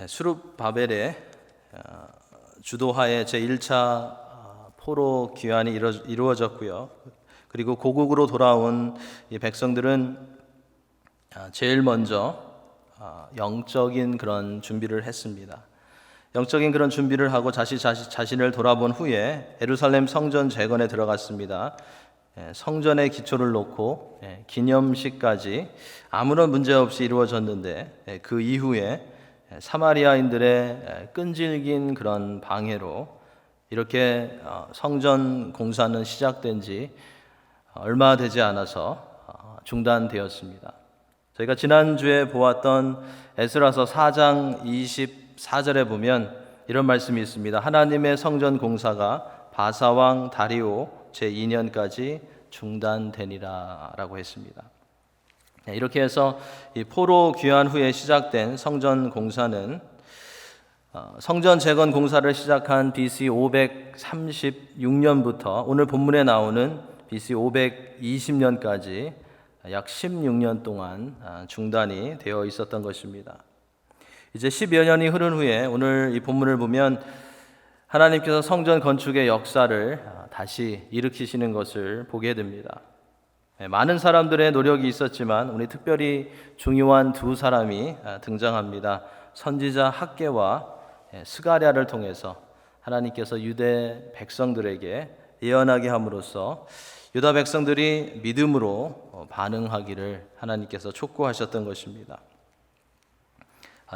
수룹 바벨의 주도하에 제1차 포로 귀환이 이루어졌고요. 그리고 고국으로 돌아온 이 백성들은 제일 먼저 영적인 그런 준비를 했습니다. 영적인 그런 준비를 하고 자신을 돌아본 후에 예루살렘 성전 재건에 들어갔습니다. 성전의 기초를 놓고 기념식까지 아무런 문제 없이 이루어졌는데 그 이후에 사마리아인들의 끈질긴 그런 방해로 이렇게 성전 공사는 시작된 지 얼마 되지 않아서 중단되었습니다. 저희가 지난주에 보았던 에스라서 4장 24절에 보면 이런 말씀이 있습니다. 하나님의 성전 공사가 바사왕 다리오 제2년까지 중단되니라 라고 했습니다. 이렇게 해서 이 포로 귀환 후에 시작된 성전 공사는 성전 재건 공사를 시작한 BC 536년부터 오늘 본문에 나오는 BC 520년까지 약 16년 동안 중단이 되어 있었던 것입니다. 이제 10여 년이 흐른 후에 오늘 이 본문을 보면 하나님께서 성전 건축의 역사를 다시 일으키시는 것을 보게 됩니다. 많은 사람들의 노력이 있었지만 우리 특별히 중요한 두 사람이 등장합니다. 선지자 학개와 스가랴를 통해서 하나님께서 유대 백성들에게 예언하게 함으로써 유다 백성들이 믿음으로 반응하기를 하나님께서 촉구하셨던 것입니다.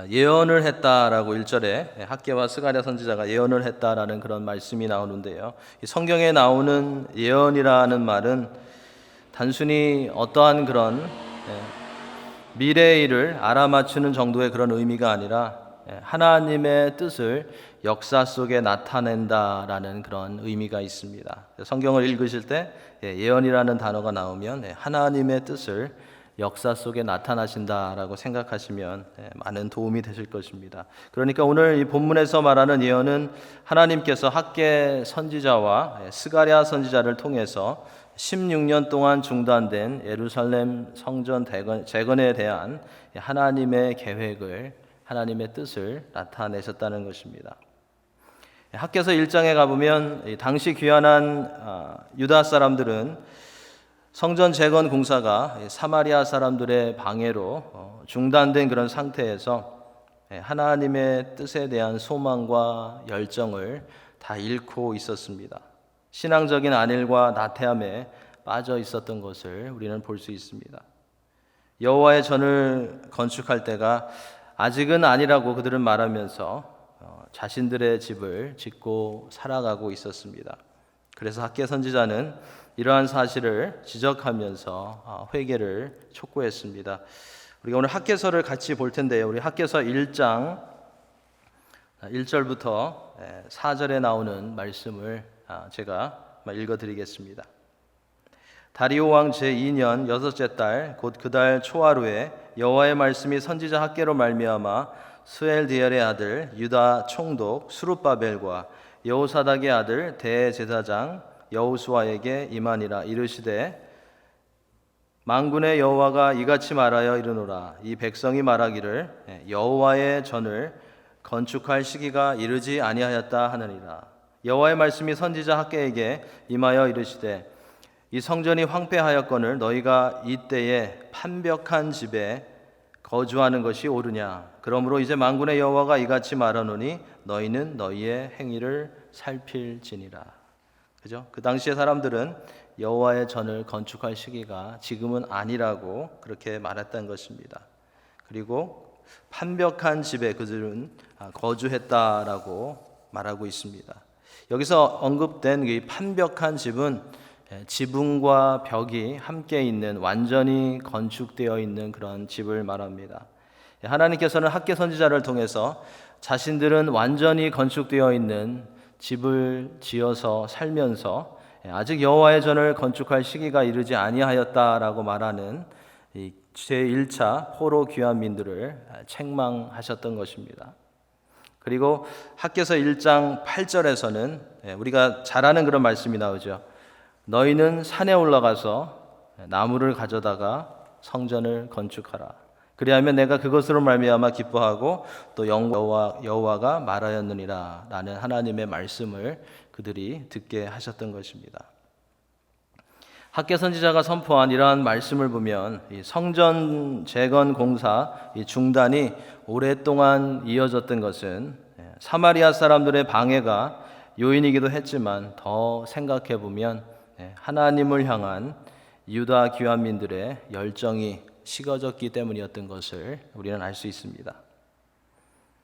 예언을 했다라고 1절에 학개와 스가랴 선지자가 예언을 했다라는 그런 말씀이 나오는데요. 성경에 나오는 예언이라는 말은 단순히 어떠한 그런 미래의 일을 알아맞추는 정도의 그런 의미가 아니라 하나님의 뜻을 역사 속에 나타낸다라는 그런 의미가 있습니다. 성경을 읽으실 때 예언이라는 단어가 나오면 하나님의 뜻을 역사 속에 나타나신다라고 생각하시면 많은 도움이 되실 것입니다. 그러니까 오늘 이 본문에서 말하는 예언은 하나님께서 학개 선지자와 스가랴 선지자를 통해서 16년 동안 중단된 예루살렘 성전 재건에 대한 하나님의 계획을, 하나님의 뜻을 나타내셨다는 것입니다. 학개서 1장에 가보면 당시 귀환한 유다 사람들은 성전 재건 공사가 사마리아 사람들의 방해로 중단된 그런 상태에서 하나님의 뜻에 대한 소망과 열정을 다 잃고 있었습니다. 신앙적인 안일과 나태함에 빠져 있었던 것을 우리는 볼 수 있습니다. 여호와의 전을 건축할 때가 아직은 아니라고 그들은 말하면서 자신들의 집을 짓고 살아가고 있었습니다. 그래서 학개 선지자는 이러한 사실을 지적하면서 회개를 촉구했습니다. 우리가 오늘 학개서를 같이 볼 텐데요. 우리 학개서 1장 1절부터 4절에 나오는 말씀을 제가 읽어드리겠습니다. 다리오 왕 제2년 여섯째 달 곧 그 달 초하루에 여호와의 말씀이 선지자 학개로 말미암아 스엘디엘의 아들 유다 총독 수룹바벨과 여호사닥의 아들 대제사장 여호수아에게 임하니라. 이르시되 만군의 여호와가 이같이 말하여 이르노라. 이 백성이 말하기를 여호와의 전을 건축할 시기가 이르지 아니하였다 하느니라. 여호와의 말씀이 선지자 학개에게 임하여 이르시되 이 성전이 황폐하였거늘 너희가 이때에 판벽한 집에 거주하는 것이 옳으냐. 그러므로 이제 만군의 여호와가 이같이 말하노니 너희는 너희의 행위를 살필지니라. 그죠? 그 당시의 사람들은 여호와의 전을 건축할 시기가 지금은 아니라고 그렇게 말했던 것입니다. 그리고 판벽한 집에 그들은 거주했다라고 말하고 있습니다. 여기서 언급된 이 판벽한 집은 지붕과 벽이 함께 있는 완전히 건축되어 있는 그런 집을 말합니다. 하나님께서는 학개 선지자를 통해서 자신들은 완전히 건축되어 있는 집을 지어서 살면서 아직 여호와의 전을 건축할 시기가 이르지 아니하였다라고 말하는 이 제1차 포로 귀환민들을 책망하셨던 것입니다. 그리고 학개서 1장 8절에서는 우리가 잘 아는 그런 말씀이 나오죠. 너희는 산에 올라가서 나무를 가져다가 성전을 건축하라. 그리하면 내가 그것으로 말미암아 기뻐하고 또 여호와가 말하였느니라 라는 하나님의 말씀을 그들이 듣게 하셨던 것입니다. 학개 선지자가 선포한 이러한 말씀을 보면 이 성전 재건 공사 중단이 오랫동안 이어졌던 것은 사마리아 사람들의 방해가 요인이기도 했지만 더 생각해 보면 하나님을 향한 유다 귀환민들의 열정이 식어졌기 때문이었던 것을 우리는 알 수 있습니다.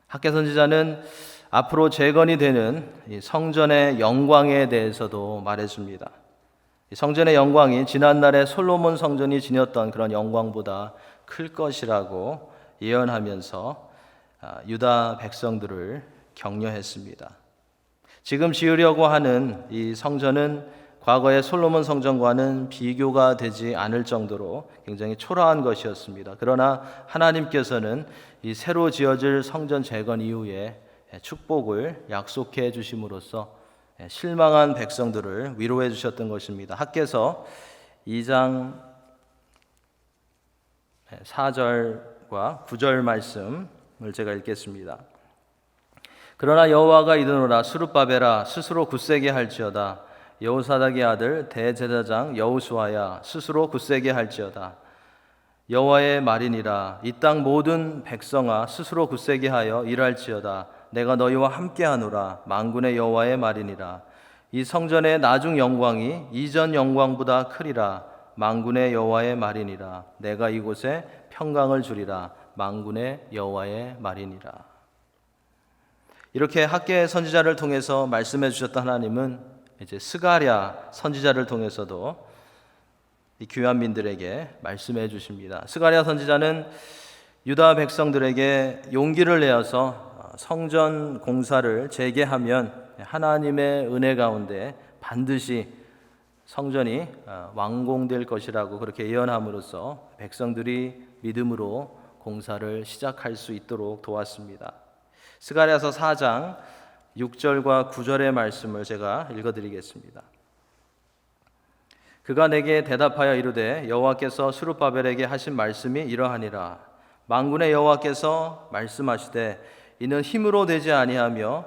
학개 선지자는 앞으로 재건이 되는 성전의 영광에 대해서도 말해줍니다. 성전의 영광이 지난날의 솔로몬 성전이 지녔던 그런 영광보다 클 것이라고 예언하면서 유다 백성들을 격려했습니다. 지금 지으려고 하는 이 성전은 과거의 솔로몬 성전과는 비교가 되지 않을 정도로 굉장히 초라한 것이었습니다. 그러나 하나님께서는 이 새로 지어질 성전 재건 이후에 축복을 약속해 주심으로써 실망한 백성들을 위로해 주셨던 것입니다. 학개서 2장 4절과 9절 말씀을 제가 읽겠습니다. 그러나 여호와가 이르노라 스룹바벨아 스스로 굳세게 할지어다 여호사닥의 아들 대제사장 여호수아야 스스로 굳세게 할지어다 여호와의 말이니라 이 땅 모든 백성아 스스로 굳세게 하여 일할지어다 내가 너희와 함께하노라 만군의 여호와의 말이니라 이 성전의 나중 영광이 이전 영광보다 크리라 만군의 여호와의 말이니라 내가 이곳에 평강을 주리라 만군의 여호와의 말이니라. 이렇게 학개 선지자를 통해서 말씀해 주셨던 하나님은 이제 스가랴 선지자를 통해서도 이 귀환민들에게 말씀해 주십니다. 스가랴 선지자는 유다 백성들에게 용기를 내어서 성전 공사를 재개하면 하나님의 은혜 가운데 반드시 성전이 완공될 것이라고 그렇게 예언함으로써 백성들이 믿음으로 공사를 시작할 수 있도록 도왔습니다. 스가랴서 4장 6절과 9절의 말씀을 제가 읽어드리겠습니다. 그가 내게 대답하여 이르되 여호와께서 스룹바벨에게 하신 말씀이 이러하니라 만군의 여호와께서 말씀하시되 이는 힘으로 되지 아니하며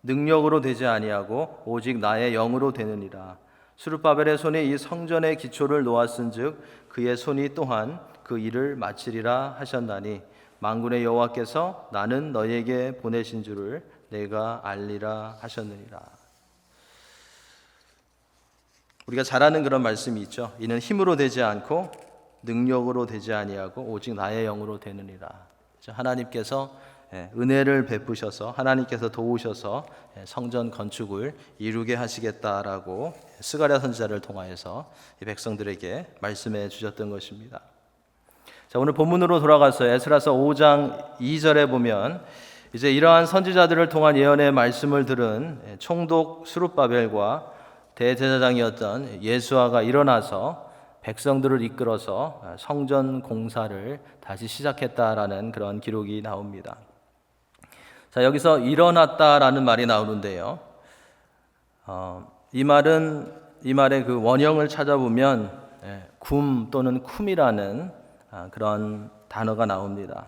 능력으로 되지 아니하고 오직 나의 영으로 되느니라 스룹바벨의 손이 이 성전의 기초를 놓았은즉 그의 손이 또한 그 일을 마치리라 하셨나니 만군의 여호와께서 나는 너희에게 보내신 줄을 내가 알리라 하셨느니라. 우리가 잘 아는 그런 말씀이 있죠. 이는 힘으로 되지 않고 능력으로 되지 아니하고 오직 나의 영으로 되느니라. 하나님께서 은혜를 베푸셔서 하나님께서 도우셔서 성전 건축을 이루게 하시겠다라고 스가랴 선지자를 통하여서 백성들에게 말씀해 주셨던 것입니다. 자, 오늘 본문으로 돌아가서 에스라서 5장 2절에 보면 이제 이러한 선지자들을 통한 예언의 말씀을 들은 총독 스룹바벨과 대제사장이었던 예수아가 일어나서 백성들을 이끌어서 성전 공사를 다시 시작했다라는 그런 기록이 나옵니다. 자, 여기서 일어났다라는 말이 나오는데요. 이 말의 그 원형을 찾아보면 굼 또는 쿰이라는 그런 단어가 나옵니다.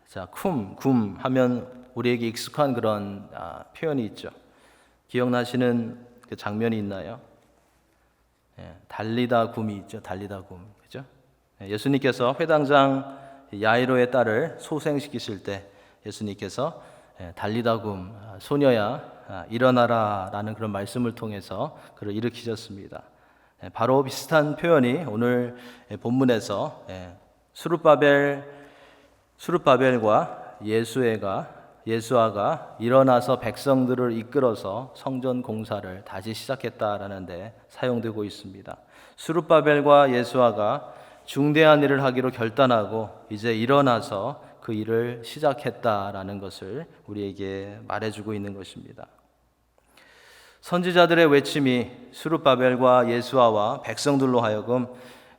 자, 쿰 하면 우리에게 익숙한 그런 표현이 있죠. 기억나시는 그 장면이 있나요? 달리다 굼이 있죠. 달리다 굼, 그죠? 예수님께서 회당장 야이로의 딸을 소생시키실 때 예수님께서 달리다 굼, 소녀야 일어나라라는 그런 말씀을 통해서 그를 일으키셨습니다. 바로 비슷한 표현이 오늘 본문에서 스룹바벨과 예수아가 일어나서 백성들을 이끌어서 성전 공사를 다시 시작했다라는 데 사용되고 있습니다. 스룹바벨과 예수아가 중대한 일을 하기로 결단하고 이제 일어나서 그 일을 시작했다라는 것을 우리에게 말해주고 있는 것입니다. 선지자들의 외침이 스룹바벨과 예수아와 백성들로 하여금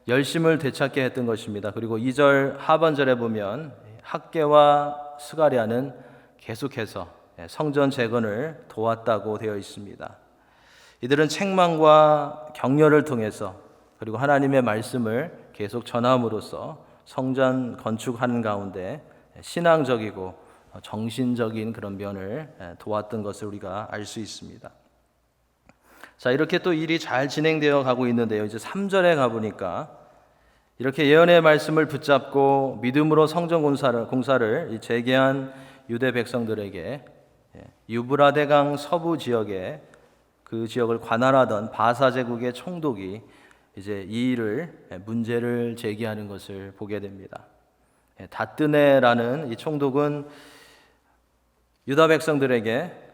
열심을 되찾게 했던 것입니다. 그리고 2절 하반절에 보면 학개와 스가랴는 계속해서 성전 재건을 도왔다고 되어 있습니다. 이들은 책망과 격려를 통해서 그리고 하나님의 말씀을 계속 전함으로써 성전 건축하는 가운데 신앙적이고 정신적인 그런 면을 도왔던 것을 우리가 알 수 있습니다. 자, 이렇게 또 일이 잘 진행되어 가고 있는데요. 이제 3절에 가보니까 이렇게 예언의 말씀을 붙잡고 믿음으로 성전 공사를 재개한 유대 백성들에게 유브라데강 서부 지역에 그 지역을 관할하던 바사 제국의 총독이 이제 이 일을 문제를 제기하는 것을 보게 됩니다. 다뜨네라는 이 총독은 유다 백성들에게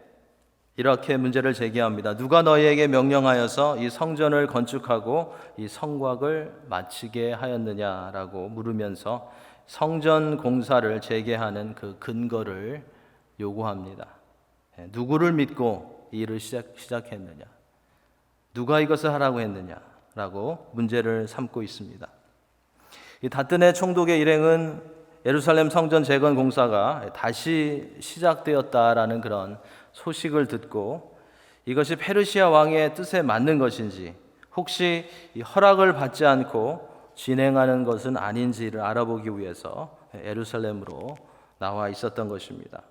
이렇게 문제를 제기합니다. 누가 너희에게 명령하여서 이 성전을 건축하고 이 성곽을 마치게 하였느냐라고 물으면서 성전 공사를 재개하는 그 근거를 요구합니다. 누구를 믿고 이 일을 시작했느냐? 누가 이것을 하라고 했느냐라고 문제를 삼고 있습니다. 이 다뜨네 총독의 일행은 예루살렘 성전 재건 공사가 다시 시작되었다라는 그런 소식을 듣고 이것이 페르시아 왕의 뜻에 맞는 것인지 혹시 이 허락을 받지 않고 진행하는 것은 아닌지를 알아보기 위해서 예루살렘으로 나와 있었던 것입니다.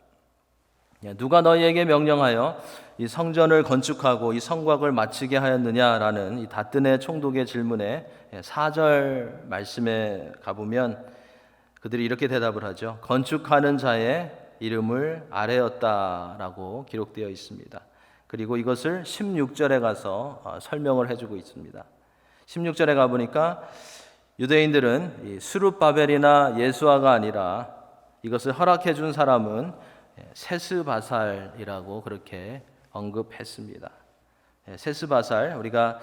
누가 너희에게 명령하여 이 성전을 건축하고 이 성곽을 마치게 하였느냐라는 이 다뜨네 총독의 질문에 4절 말씀에 가보면 그들이 이렇게 대답을 하죠. 건축하는 자의 이름을 아뢰었다라고 기록되어 있습니다. 그리고 이것을 16절에 가서 설명을 해주고 있습니다. 16절에 가보니까 유대인들은 이 스룹바벨이나 예수아가 아니라 이것을 허락해 준 사람은 세스바살이라고 그렇게 언급했습니다. 세스바살, 우리가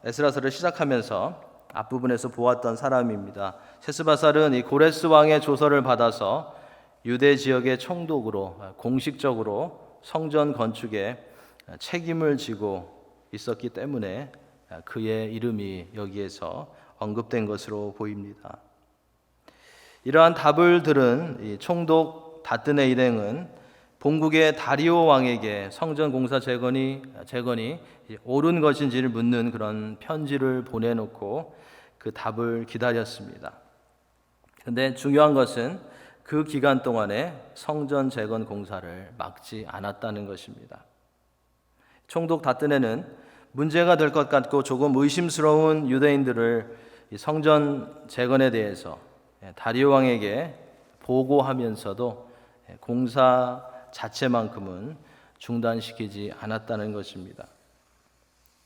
에스라서를 시작하면서 앞부분에서 보았던 사람입니다. 세스바살은 이 고레스 왕의 조서를 받아서 유대 지역의 총독으로 공식적으로 성전 건축에 책임을 지고 있었기 때문에 그의 이름이 여기에서 언급된 것으로 보입니다. 이러한 답을 들은 이 총독 다뜨네 일행은 본국의 다리오 왕에게 성전 공사 재건이 옳은 것인지를 묻는 그런 편지를 보내놓고 그 답을 기다렸습니다. 그런데 중요한 것은 그 기간 동안에 성전 재건 공사를 막지 않았다는 것입니다. 총독 다뜨네는 문제가 될 것 같고 조금 의심스러운 유대인들을 이 성전 재건에 대해서 다리오 왕에게 보고하면서도 공사 자체만큼은 중단시키지 않았다는 것입니다.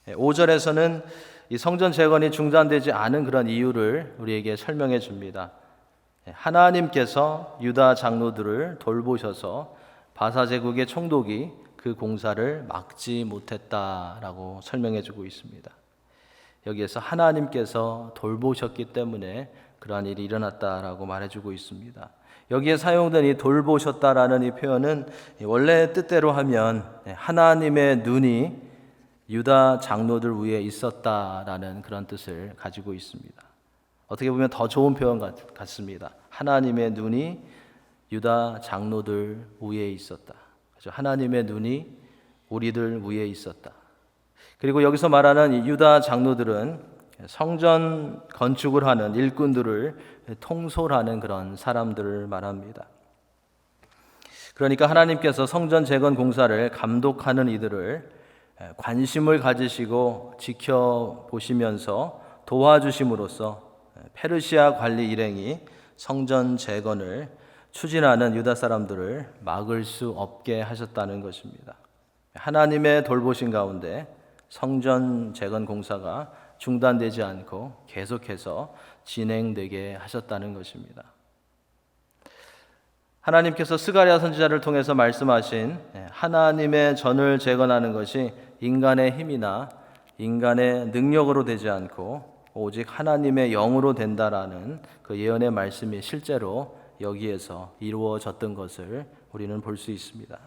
5절에서는 이 성전 재건이 중단되지 않은 그런 이유를 우리에게 설명해 줍니다. 하나님께서 유다 장로들을 돌보셔서 바사 제국의 총독이 그 공사를 막지 못했다라고 설명해 주고 있습니다. 여기에서 하나님께서 돌보셨기 때문에 그러한 일이 일어났다라고 말해주고 있습니다. 여기에 사용된 이 돌보셨다라는 이 표현은 원래 뜻대로 하면 하나님의 눈이 유다 장로들 위에 있었다라는 그런 뜻을 가지고 있습니다. 어떻게 보면 더 좋은 표현 같습니다. 하나님의 눈이 유다 장로들 위에 있었다. 그렇죠? 하나님의 눈이 우리들 위에 있었다. 그리고 여기서 말하는 이 유다 장로들은 성전 건축을 하는 일꾼들을 통솔하는 그런 사람들을 말합니다. 그러니까 하나님께서 성전 재건 공사를 감독하는 이들을 관심을 가지시고 지켜보시면서 도와주심으로써 페르시아 관리 일행이 성전 재건을 추진하는 유다 사람들을 막을 수 없게 하셨다는 것입니다. 하나님의 돌보신 가운데 성전 재건 공사가 중단되지 않고 계속해서 진행되게 하셨다는 것입니다. 하나님께서 스가랴 선지자를 통해서 말씀하신 하나님의 전을 재건하는 것이 인간의 힘이나 인간의 능력으로 되지 않고 오직 하나님의 영으로 된다라는 그 예언의 말씀이 실제로 여기에서 이루어졌던 것을 우리는 볼 수 있습니다.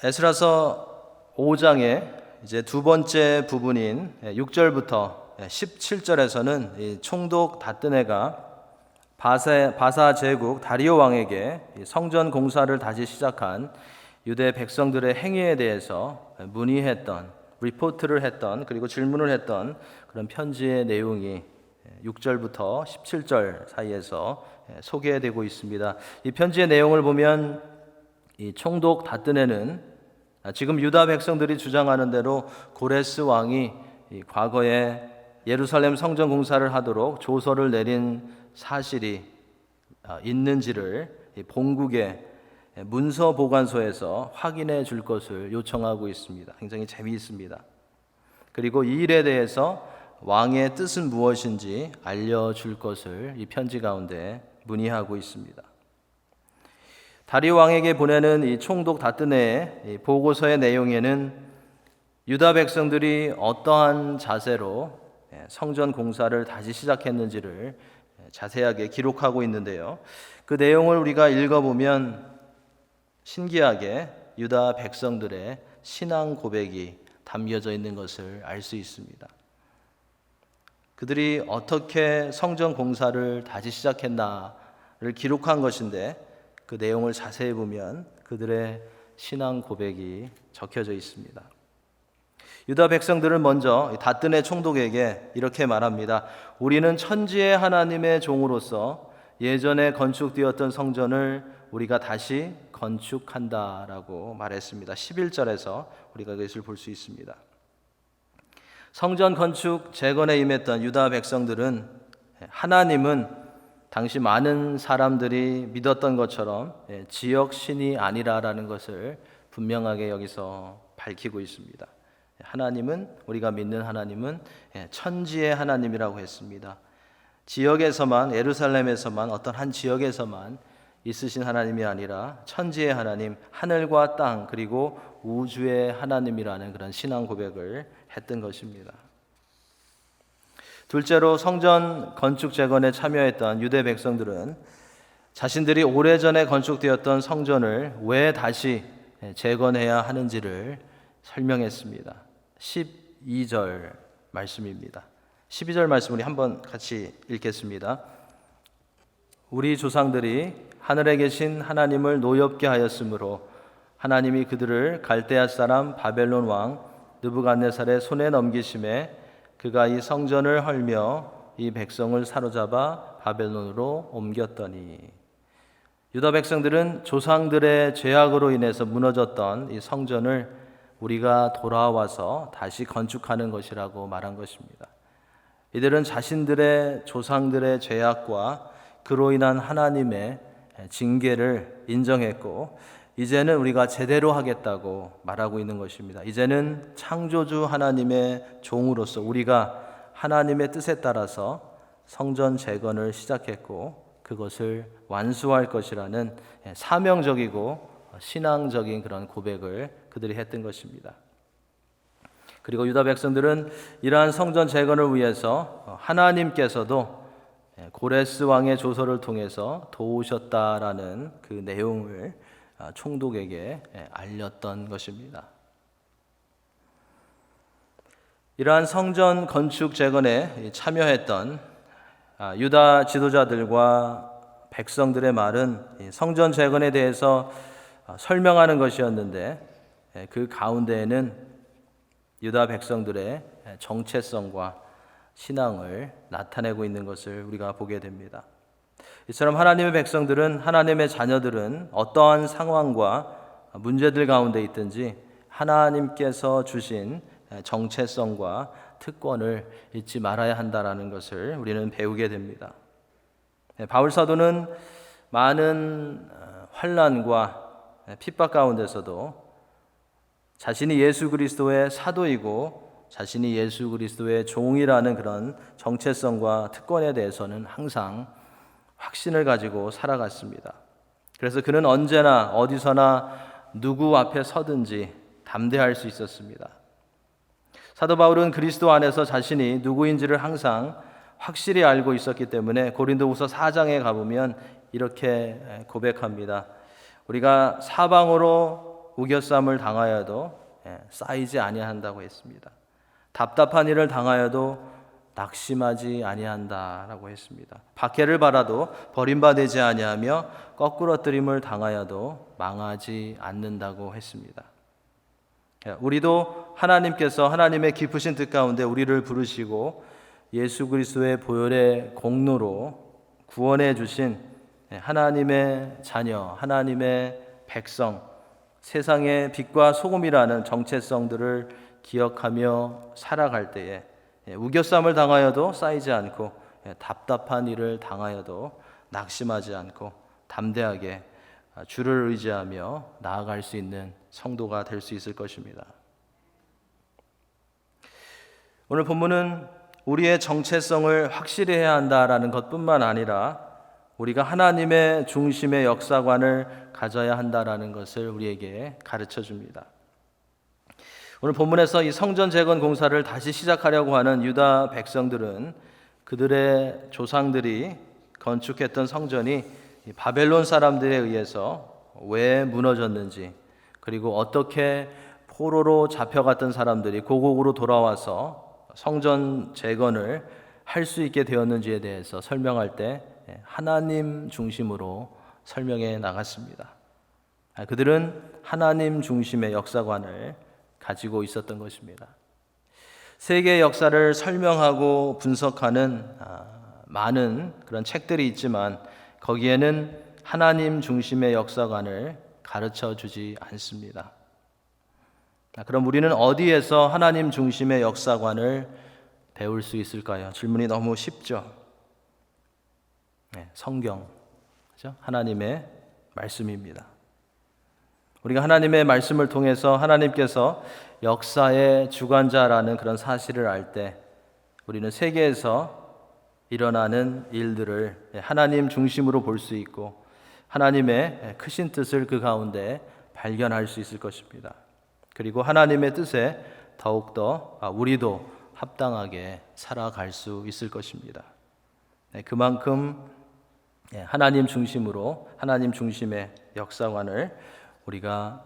에스라서 5장의 이제 두 번째 부분인 6절부터 17절에서는 총독 다뜨네가 바사 제국 다리오 왕에게 성전 공사를 다시 시작한 유대 백성들의 행위에 대해서 문의했던 리포트를 했던, 그리고 질문을 했던 그런 편지의 내용이 6절부터 17절 사이에서 소개되고 있습니다. 이 편지의 내용을 보면 이 총독 다뜨네는 지금 유다 백성들이 주장하는 대로 고레스 왕이 과거에 예루살렘 성전 공사를 하도록 조서를 내린 사실이 있는지를 본국의 문서 보관소에서 확인해 줄 것을 요청하고 있습니다. 굉장히 재미있습니다. 그리고 이 일에 대해서 왕의 뜻은 무엇인지 알려줄 것을 이 편지 가운데 문의하고 있습니다. 다리오 왕에게 보내는 이 총독 다뜨네의 보고서의 내용에는 유다 백성들이 어떠한 자세로 성전 공사를 다시 시작했는지를 자세하게 기록하고 있는데요. 그 내용을 우리가 읽어보면 신기하게 유다 백성들의 신앙 고백이 담겨져 있는 것을 알 수 있습니다. 그들이 어떻게 성전 공사를 다시 시작했나를 기록한 것인데 그 내용을 자세히 보면 그들의 신앙 고백이 적혀져 있습니다. 유다 백성들은 먼저 다뜨네 총독에게 이렇게 말합니다. 우리는 천지의 하나님의 종으로서 예전에 건축되었던 성전을 우리가 다시 건축한다라고 말했습니다. 11절에서 우리가 그것을 볼 수 있습니다. 성전 건축 재건에 임했던 유다 백성들은 하나님은 당시 많은 사람들이 믿었던 것처럼 지역 신이 아니라라는 것을 분명하게 여기서 밝히고 있습니다. 하나님은, 우리가 믿는 하나님은 천지의 하나님이라고 했습니다. 지역에서만, 예루살렘에서만, 어떤 한 지역에서만 있으신 하나님이 아니라 천지의 하나님, 하늘과 땅, 그리고 우주의 하나님이라는 그런 신앙 고백을 했던 것입니다. 둘째로 성전 건축 재건에 참여했던 유대 백성들은 자신들이 오래전에 건축되었던 성전을 왜 다시 재건해야 하는지를 설명했습니다. 12절 말씀입니다. 12절 말씀 우리 한번 같이 읽겠습니다. 우리 조상들이 하늘에 계신 하나님을 노엽게 하였으므로 하나님이 그들을 갈대아 사람 바벨론 왕 느부갓네살의 손에 넘기심에 그가 이 성전을 헐며 이 백성을 사로잡아 바벨론으로 옮겼더니. 유다 백성들은 조상들의 죄악으로 인해서 무너졌던 이 성전을 우리가 돌아와서 다시 건축하는 것이라고 말한 것입니다. 이들은 자신들의 조상들의 죄악과 그로 인한 하나님의 징계를 인정했고 이제는 우리가 제대로 하겠다고 말하고 있는 것입니다. 이제는 창조주 하나님의 종으로서 우리가 하나님의 뜻에 따라서 성전 재건을 시작했고 그것을 완수할 것이라는 사명적이고 신앙적인 그런 고백을 그들이 했던 것입니다. 그리고 유다 백성들은 이러한 성전 재건을 위해서 하나님께서도 고레스 왕의 조서를 통해서 도우셨다라는 그 내용을 총독에게 알렸던 것입니다. 이러한 성전 건축 재건에 참여했던 유다 지도자들과 백성들의 말은 성전 재건에 대해서 설명하는 것이었는데 그 가운데에는 유다 백성들의 정체성과 신앙을 나타내고 있는 것을 우리가 보게 됩니다. 이처럼 하나님의 백성들은, 하나님의 자녀들은 어떠한 상황과 문제들 가운데 있든지 하나님께서 주신 정체성과 특권을 잊지 말아야 한다는 것을 우리는 배우게 됩니다. 바울 사도는 많은 환난과 핍박 가운데서도 자신이 예수 그리스도의 사도이고 자신이 예수 그리스도의 종이라는 그런 정체성과 특권에 대해서는 항상 확신을 가지고 살아갔습니다. 그래서 그는 언제나 어디서나 누구 앞에 서든지 담대할 수 있었습니다. 사도 바울은 그리스도 안에서 자신이 누구인지를 항상 확실히 알고 있었기 때문에 고린도후서 4장에 가보면 이렇게 고백합니다. 우리가 사방으로 우겨쌈을 당하여도 쌓이지 아니한다고 했습니다. 답답한 일을 당하여도 낙심하지 아니한다라고 했습니다. 박해를 받아도 버림받지 아니하며 거꾸러뜨림을 당하여도 망하지 않는다고 했습니다. 우리도 하나님께서 하나님의 깊으신 뜻 가운데 우리를 부르시고 예수 그리스도의 보혈의 공로로 구원해 주신 하나님의 자녀, 하나님의 백성, 세상의 빛과 소금이라는 정체성들을 기억하며 살아갈 때에 우겨쌈을 당하여도 쌓이지 않고 답답한 일을 당하여도 낙심하지 않고 담대하게 주를 의지하며 나아갈 수 있는 성도가 될 수 있을 것입니다. 오늘 본문은 우리의 정체성을 확실히 해야 한다라는 것뿐만 아니라 우리가 하나님의 중심의 역사관을 가져야 한다라는 것을 우리에게 가르쳐 줍니다. 오늘 본문에서 이 성전 재건 공사를 다시 시작하려고 하는 유다 백성들은 그들의 조상들이 건축했던 성전이 바벨론 사람들에 의해서 왜 무너졌는지, 그리고 어떻게 포로로 잡혀갔던 사람들이 고국으로 돌아와서 성전 재건을 할 수 있게 되었는지에 대해서 설명할 때 하나님 중심으로 설명해 나갔습니다. 그들은 하나님 중심의 역사관을 가지고 있었던 것입니다. 세계의 역사를 설명하고 분석하는 많은 그런 책들이 있지만 거기에는 하나님 중심의 역사관을 가르쳐 주지 않습니다. 그럼 우리는 어디에서 하나님 중심의 역사관을 배울 수 있을까요? 질문이 너무 쉽죠. 성경, 그렇죠? 하나님의 말씀입니다. 우리가 하나님의 말씀을 통해서 하나님께서 역사의 주관자라는 그런 사실을 알 때 우리는 세계에서 일어나는 일들을 하나님 중심으로 볼 수 있고 하나님의 크신 뜻을 그 가운데 발견할 수 있을 것입니다. 그리고 하나님의 뜻에 더욱더 우리도 합당하게 살아갈 수 있을 것입니다. 그만큼 하나님 중심으로 하나님 중심의 역사관을 우리가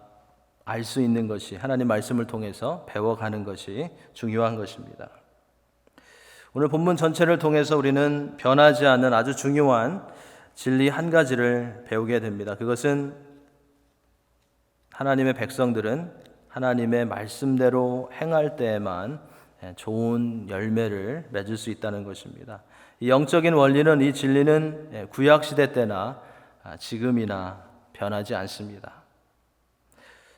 알 수 있는 것이 하나님 말씀을 통해서 배워가는 것이 중요한 것입니다. 오늘 본문 전체를 통해서 우리는 변하지 않는 아주 중요한 진리 한 가지를 배우게 됩니다. 그것은 하나님의 백성들은 하나님의 말씀대로 행할 때에만 좋은 열매를 맺을 수 있다는 것입니다. 이 영적인 원리는, 이 진리는 구약시대 때나 지금이나 변하지 않습니다.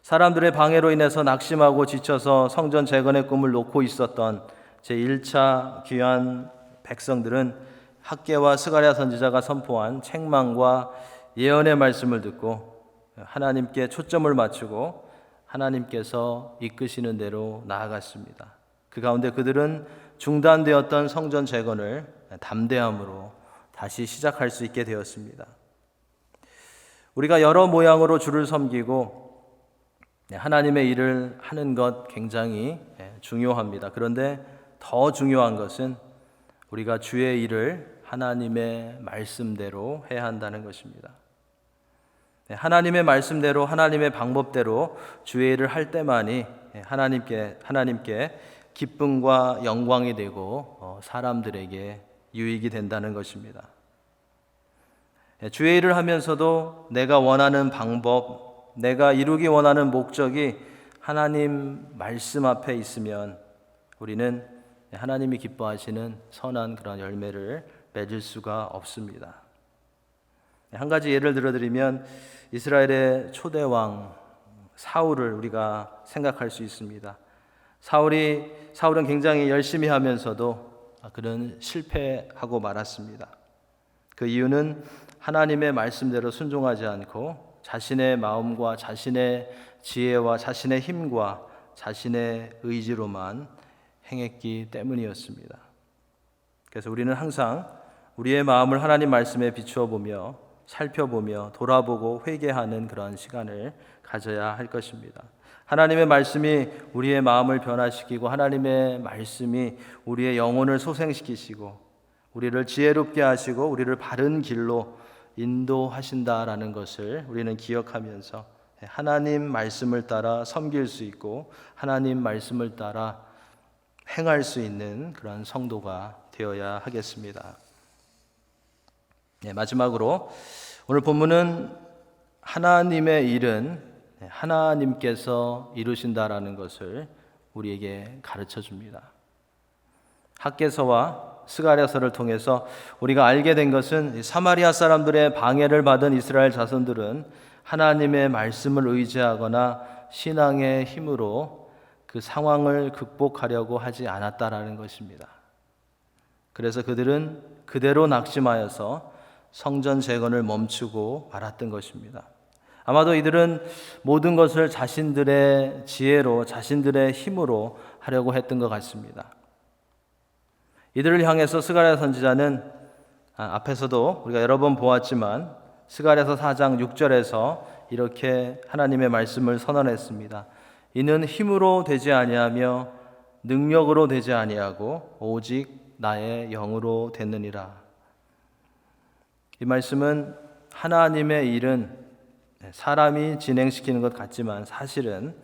사람들의 방해로 인해서 낙심하고 지쳐서 성전 재건의 꿈을 놓고 있었던 제1차 귀한 백성들은 학개와 스가랴 선지자가 선포한 책망과 예언의 말씀을 듣고 하나님께 초점을 맞추고 하나님께서 이끄시는 대로 나아갔습니다. 그 가운데 그들은 중단되었던 성전 재건을 담대함으로 다시 시작할 수 있게 되었습니다. 우리가 여러 모양으로 주를 섬기고 하나님의 일을 하는 것 굉장히 중요합니다. 그런데 더 중요한 것은 우리가 주의 일을 하나님의 말씀대로 해야 한다는 것입니다. 하나님의 말씀대로, 하나님의 방법대로 주의 일을 할 때만이 하나님께 기쁨과 영광이 되고 사람들에게 유익이 된다는 것입니다. 주의 일을 하면서도 내가 원하는 방법, 내가 이루기 원하는 목적이 하나님 말씀 앞에 있으면 우리는 하나님이 기뻐하시는 선한 그런 열매를 맺을 수가 없습니다. 한 가지 예를 들어드리면 이스라엘의 초대왕 사울을 우리가 생각할 수 있습니다. 사울은 굉장히 열심히 하면서도 그는 실패하고 말았습니다. 그 이유는 하나님의 말씀대로 순종하지 않고 자신의 마음과 자신의 지혜와 자신의 힘과 자신의 의지로만 행했기 때문이었습니다. 그래서 우리는 항상 우리의 마음을 하나님 말씀에 비추어 보며 살펴보며 돌아보고 회개하는 그런 시간을 가져야 할 것입니다. 하나님의 말씀이 우리의 마음을 변화시키고 하나님의 말씀이 우리의 영혼을 소생시키시고 우리를 지혜롭게 하시고 우리를 바른 길로 인도하신다라는 것을 우리는 기억하면서 하나님 말씀을 따라 섬길 수 있고 하나님 말씀을 따라 행할 수 있는 그런 성도가 되어야 하겠습니다. 마지막으로 오늘 본문은 하나님의 일은 하나님께서 이루신다라는 것을 우리에게 가르쳐 줍니다. 학개서와 스가랴서를 통해서 우리가 알게 된 것은 사마리아 사람들의 방해를 받은 이스라엘 자손들은 하나님의 말씀을 의지하거나 신앙의 힘으로 그 상황을 극복하려고 하지 않았다라는 것입니다. 그래서 그들은 그대로 낙심하여서 성전 재건을 멈추고 말았던 것입니다. 아마도 이들은 모든 것을 자신들의 지혜로, 자신들의 힘으로 하려고 했던 것 같습니다. 이들을 향해서 스가랴 선지자는 앞에서도 우리가 여러 번 보았지만 스가랴서 4장 6절에서 이렇게 하나님의 말씀을 선언했습니다. 이는 힘으로 되지 아니하며 능력으로 되지 아니하고 오직 나의 영으로 됐느니라. 이 말씀은 하나님의 일은 사람이 진행시키는 것 같지만 사실은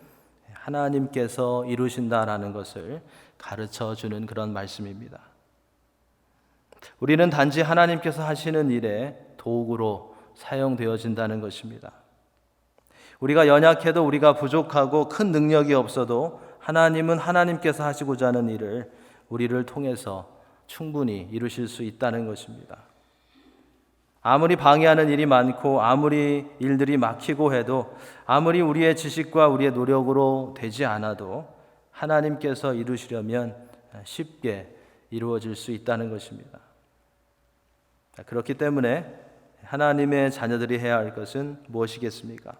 하나님께서 이루신다라는 것을 가르쳐 주는 그런 말씀입니다. 우리는 단지 하나님께서 하시는 일에 도구로 사용되어진다는 것입니다. 우리가 연약해도, 우리가 부족하고 큰 능력이 없어도 하나님은 하나님께서 하시고자 하는 일을 우리를 통해서 충분히 이루실 수 있다는 것입니다. 아무리 방해하는 일이 많고 아무리 일들이 막히고 해도, 아무리 우리의 지식과 우리의 노력으로 되지 않아도 하나님께서 이루시려면 쉽게 이루어질 수 있다는 것입니다. 그렇기 때문에 하나님의 자녀들이 해야 할 것은 무엇이겠습니까?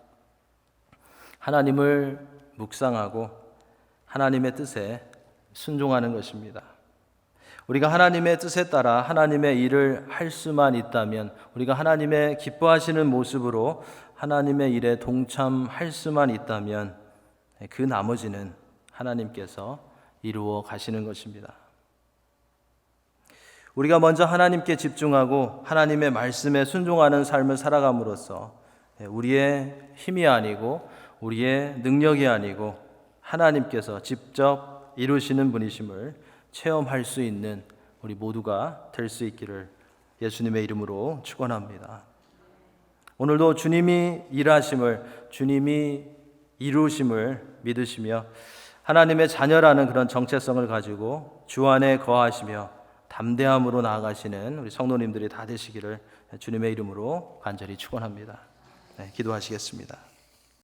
하나님을 묵상하고 하나님의 뜻에 순종하는 것입니다. 우리가 하나님의 뜻에 따라 하나님의 일을 할 수만 있다면, 우리가 하나님의 기뻐하시는 모습으로 하나님의 일에 동참할 수만 있다면 그 나머지는 하나님께서 이루어 가시는 것입니다. 우리가 먼저 하나님께 집중하고 하나님의 말씀에 순종하는 삶을 살아감으로써 우리의 힘이 아니고 우리의 능력이 아니고 하나님께서 직접 이루시는 분이심을 체험할 수 있는 우리 모두가 될 수 있기를 예수님의 이름으로 축원합니다. 오늘도 주님이 일하심을, 주님이 이루심을 믿으시며 하나님의 자녀라는 그런 정체성을 가지고 주 안에 거하시며 담대함으로 나아가시는 우리 성도님들이 다 되시기를 주님의 이름으로 간절히 축원합니다. 기도하시겠습니다.